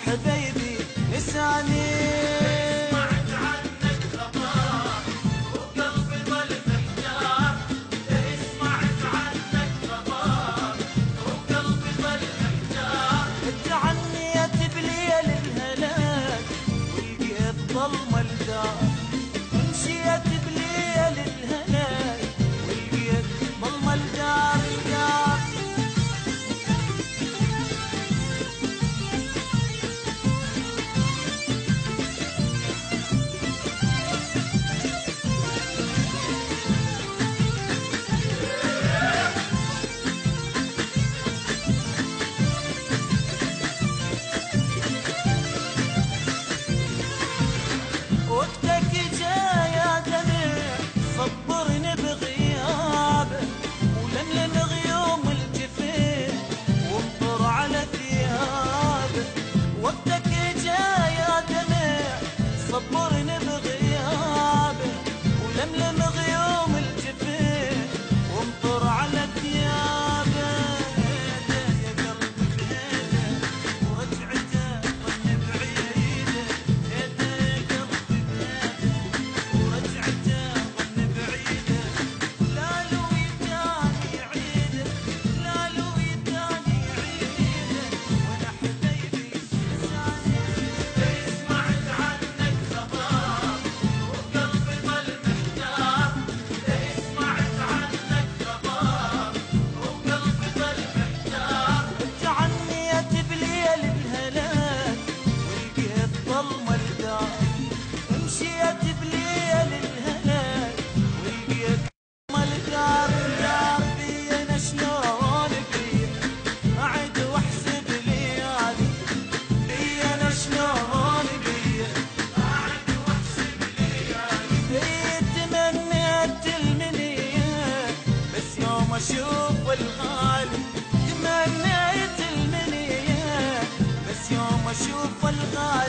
حبيبي نساني. ظلمة الدار مشيت بليل الهناي ولقيت ظلمة الدار الدار. وقتك جا يا دمع صبرني بغيابه ولملم غيوم الجفين وانطر على ثيابه. وقتك جا يا دمع صبرني بغيابه ولملم غيوم الجفين وانطر على ثيابه. هيدا يا قلبي بهيدا ورجعته ظن بعيده. هيدا يا قلبي ورجعته ظن بعيده. لا لو يداني يعيده لا لو يداني يعيده وانا حبيبي لساني. سمعت عنك خبر وقلبي ظل محتار. سمعت عنك خبر وقلبي ظل محتار. تعنيت بليل الهلاك ولقيت ظلمة الدار. مشيت بليل الهلاك ولقيت ظلمة الدار. الدار بي انا شلون بي اعد واحسب ليالي. بي انا شلون بي اعد واحسب ليالي. تمنيت المنية بس يوم اشوف الغالي. تمنيت المنية بس يوم اشوف الغالي.